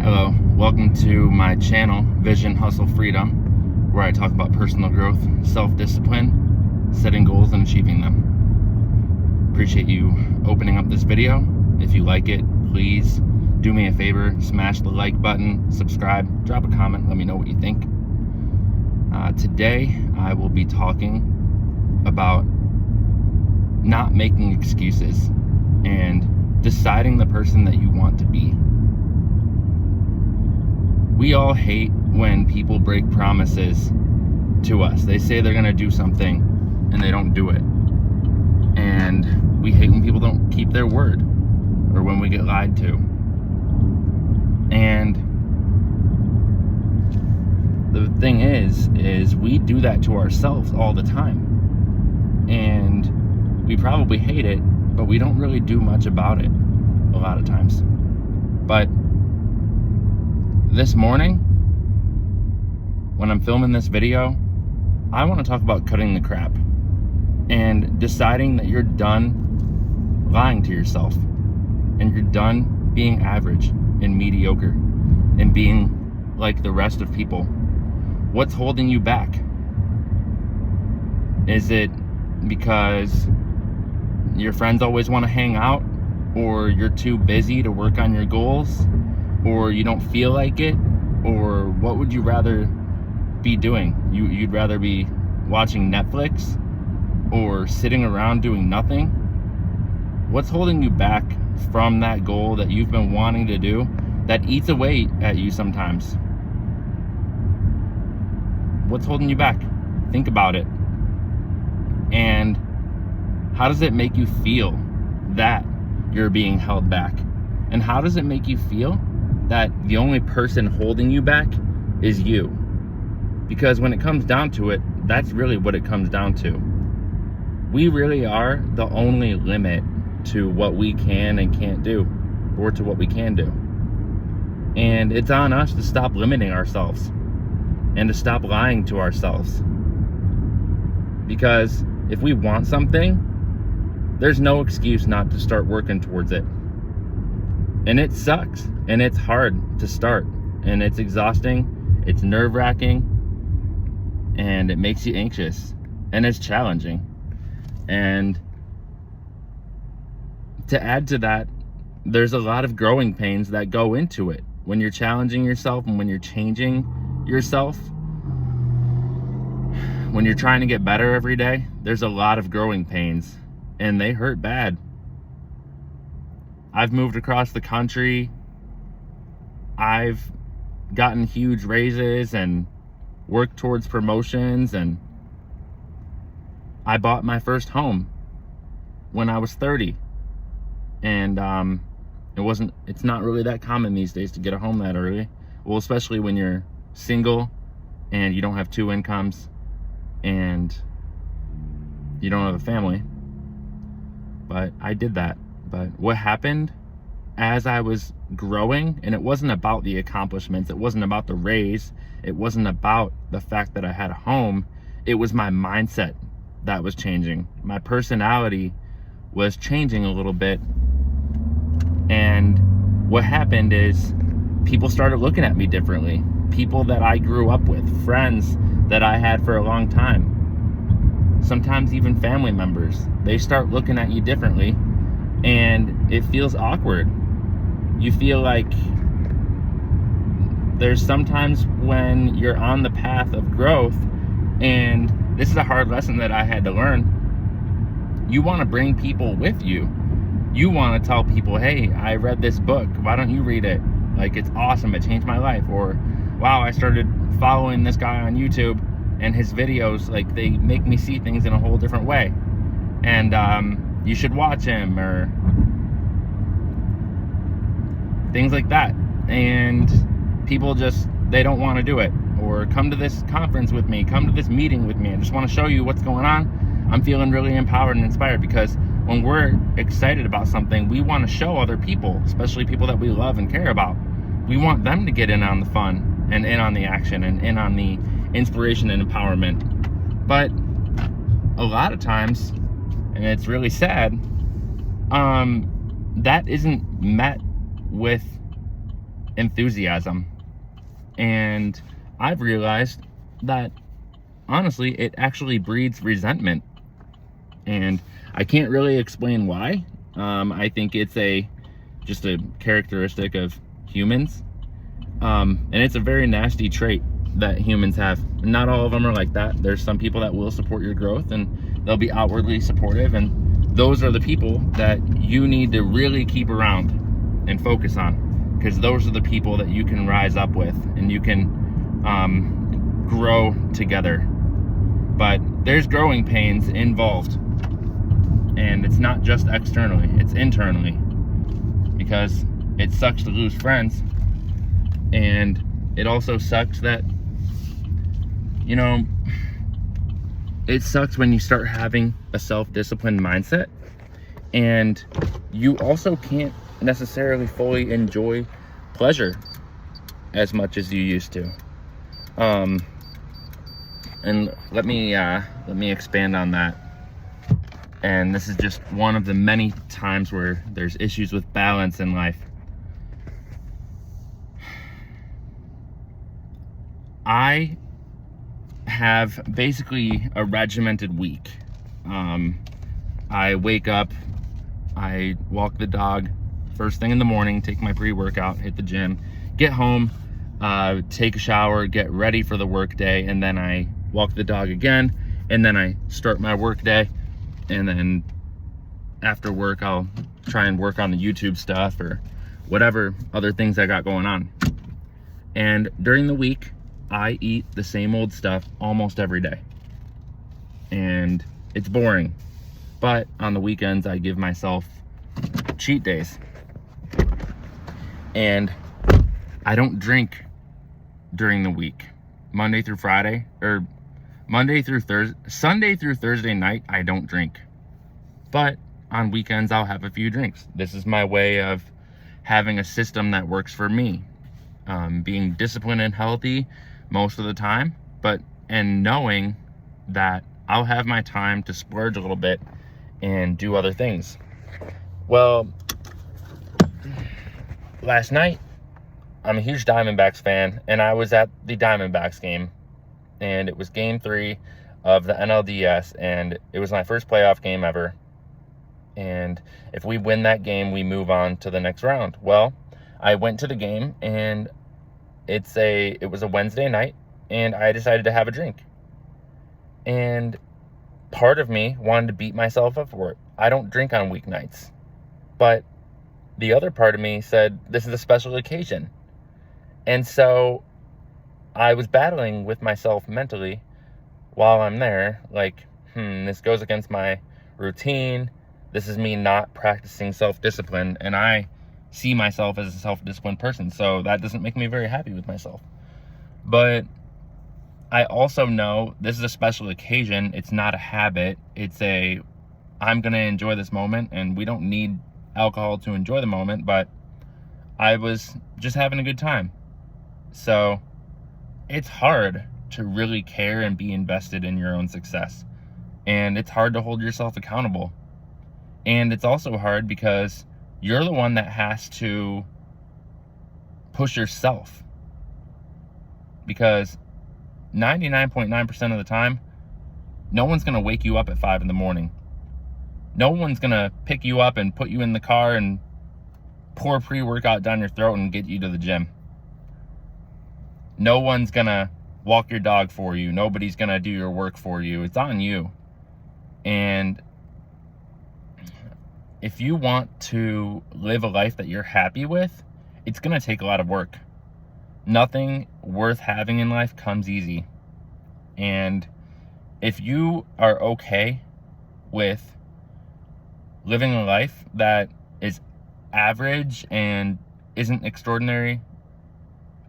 Hello, welcome to my channel, Vision, Hustle, Freedom, where I talk about personal growth, self-discipline, setting goals, and achieving them. Appreciate you opening up this video. If you like it, please do me a favor, smash the like button, subscribe, drop a comment, let me know what you think. Today, I will be talking about not making excuses and deciding the person that you want to be. We all hate when people break promises to us. They say they're gonna do something and they don't do it. And we hate when people don't keep their word or when we get lied to. And the thing is we do that to ourselves all the time. And we probably hate it, but we don't really do much about it a lot of times. But this morning, when I'm filming this video, I want to talk about cutting the crap and deciding that you're done lying to yourself and you're done being average and mediocre and being like the rest of people. What's holding you back? Is it because your friends always want to hang out, or you're too busy to work on your goals, or you don't feel like it, or what would you rather be doing? You'd rather be watching Netflix or sitting around doing nothing? What's holding you back from that goal that you've been wanting to do that eats away at you sometimes? What's holding you back? Think about it. And how does it make you feel that you're being held back? And how does it make you feel that the only person holding you back is you? Because when it comes down to it, that's really what it comes down to. We really are the only limit to what we can and can't do, or to what we can do. And it's on us to stop limiting ourselves and to stop lying to ourselves. Because if we want something, there's no excuse not to start working towards it. And it sucks, and it's hard to start, and it's exhausting, it's nerve-wracking, and it makes you anxious, and it's challenging. And to add to that, there's a lot of growing pains that go into it. When you're challenging yourself and when you're changing yourself, when you're trying to get better every day, there's a lot of growing pains, and they hurt bad. I've moved across the country. I've gotten huge raises and worked towards promotions, and I bought my first home when I was 30. And it's not really that common these days to get a home that early. Well, especially when you're single and you don't have two incomes and you don't have a family. But I did that. But what happened as I was growing, and it wasn't about the accomplishments, it wasn't about the raise, it wasn't about the fact that I had a home, it was my mindset that was changing. My personality was changing a little bit. And what happened is people started looking at me differently. People that I grew up with, friends that I had for a long time, sometimes even family members, they start looking at you differently. And it feels awkward. You feel like there's sometimes when you're on the path of growth, and this is a hard lesson that I had to learn. You want to bring people with you. You want to tell people, hey, I read this book. Why don't you read it? Like, it's awesome. It changed my life. Or, wow, I started following this guy on YouTube, and his videos, like, they make me see things in a whole different way. And, you should watch him, or things like that. And people just, they don't want to do it. Or come to this conference with me, come to this meeting with me. I just want to show you what's going on. I'm feeling really empowered and inspired, because when we're excited about something, we want to show other people, especially people that we love and care about. We want them to get in on the fun and in on the action and in on the inspiration and empowerment. But a lot of times, and it's really sad, that isn't met with enthusiasm. And I've realized that, honestly, it actually breeds resentment. And I can't really explain why. I think it's just a characteristic of humans. And it's a very nasty trait that humans have. Not all of them are like that. There's some people that will support your growth and they'll be outwardly supportive, and those are the people that you need to really keep around and focus on, because those are the people that you can rise up with and you can grow together. But there's growing pains involved, and it's not just externally, it's internally, because it sucks to lose friends. And it also sucks that, it sucks when you start having a self-disciplined mindset, and you also can't necessarily fully enjoy pleasure as much as you used to. And let me expand on that. And this is just one of the many times where there's issues with balance in life. I have basically a regimented week. I wake up, I walk the dog first thing in the morning, take my pre-workout, hit the gym, get home, take a shower, get ready for the work day, and then I walk the dog again, and then I start my work day. And then after work, I'll try and work on the YouTube stuff or whatever other things I got going on. And during the week, I eat the same old stuff almost every day. And it's boring. But on the weekends, I give myself cheat days. And I don't drink during the week. Monday through Friday, or Monday through Sunday through Thursday night, I don't drink. But on weekends, I'll have a few drinks. This is my way of having a system that works for me. Being disciplined and healthy most of the time, and knowing that I'll have my time to splurge a little bit and do other things. Well, last night, I'm a huge Diamondbacks fan, and I was at the Diamondbacks game, and it was game 3 of the NLDS, and it was my first playoff game ever. And if we win that game, we move on to the next round. Well, I went to the game, and it was a Wednesday night, and I decided to have a drink. And part of me wanted to beat myself up for it. I don't drink on weeknights. But the other part of me said, this is a special occasion. And so I was battling with myself mentally while I'm there, like, this goes against my routine. This is me not practicing self-discipline, and I see myself as a self-disciplined person, so that doesn't make me very happy with myself. But I also know this is a special occasion. It's not a habit. I'm going to enjoy this moment, and we don't need alcohol to enjoy the moment, but I was just having a good time. So it's hard to really care and be invested in your own success. And it's hard to hold yourself accountable. And it's also hard because you're the one that has to push yourself. Because 99.9% of the time, no one's going to wake you up at 5 in the morning. No one's going to pick you up and put you in the car and pour pre-workout down your throat and get you to the gym. No one's going to walk your dog for you. Nobody's going to do your work for you. It's on you. And if you want to live a life that you're happy with, it's going to take a lot of work. Nothing worth having in life comes easy. And if you are okay with living a life that is average and isn't extraordinary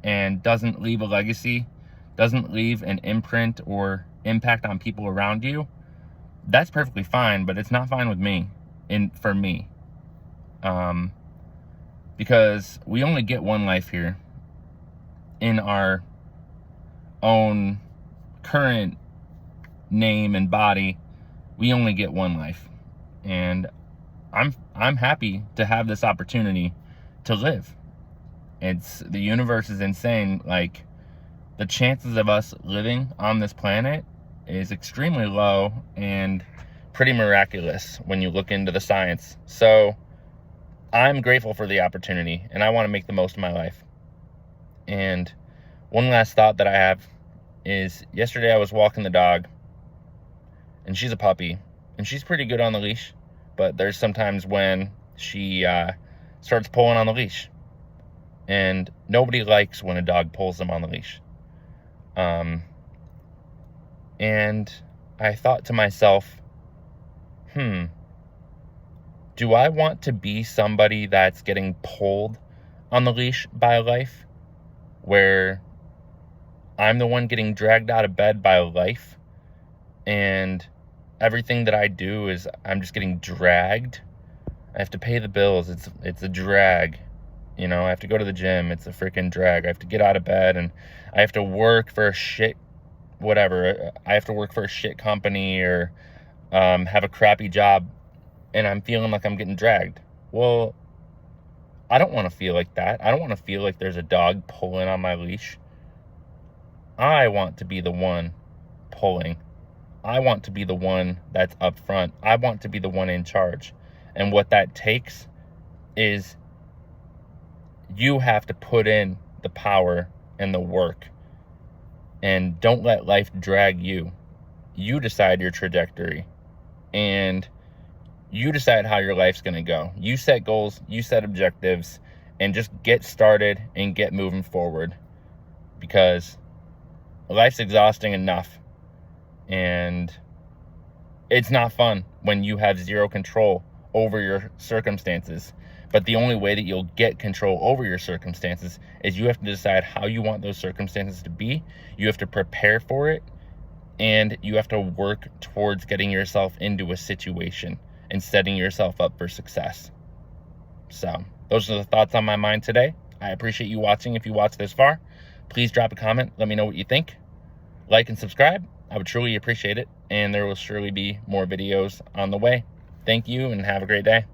and doesn't leave a legacy, doesn't leave an imprint or impact on people around you, that's perfectly fine, but it's not fine with me. For me, because we only get one life here in our own current name and body. We only get one life, and I'm happy to have this opportunity to live. The universe is insane. Like, the chances of us living on this planet is extremely low and pretty miraculous when you look into the science. So I'm grateful for the opportunity, and I want to make the most of my life. And one last thought that I have is, yesterday I was walking the dog, and she's a puppy, and she's pretty good on the leash, but there's sometimes when she starts pulling on the leash, and nobody likes when a dog pulls them on the leash. And I thought to myself, do I want to be somebody that's getting pulled on the leash by life, where I'm the one getting dragged out of bed by life, and everything that I do is I'm just getting dragged? I have to pay the bills. It's a drag. You know, I have to go to the gym. It's a freaking drag. I have to get out of bed, and I have to work for a shit, whatever. I have to work for a shit company, or have a crappy job, and I'm feeling like I'm getting dragged. Well, I don't want to feel like that. I don't want to feel like there's a dog pulling on my leash. I want to be the one pulling. I want to be the one that's up front. I want to be the one in charge. And what that takes is you have to put in the power and the work. And don't let life drag you. You decide your trajectory. And you decide how your life's going to go. You set goals, you set objectives, and just get started and get moving forward. Because life's exhausting enough. And it's not fun when you have zero control over your circumstances. But the only way that you'll get control over your circumstances is you have to decide how you want those circumstances to be. You have to prepare for it, and you have to work towards getting yourself into a situation and setting yourself up for success. So those are the thoughts on my mind today. I appreciate you watching. If you watched this far, please drop a comment. Let me know what you think. Like and subscribe. I would truly appreciate it. And there will surely be more videos on the way. Thank you, and have a great day.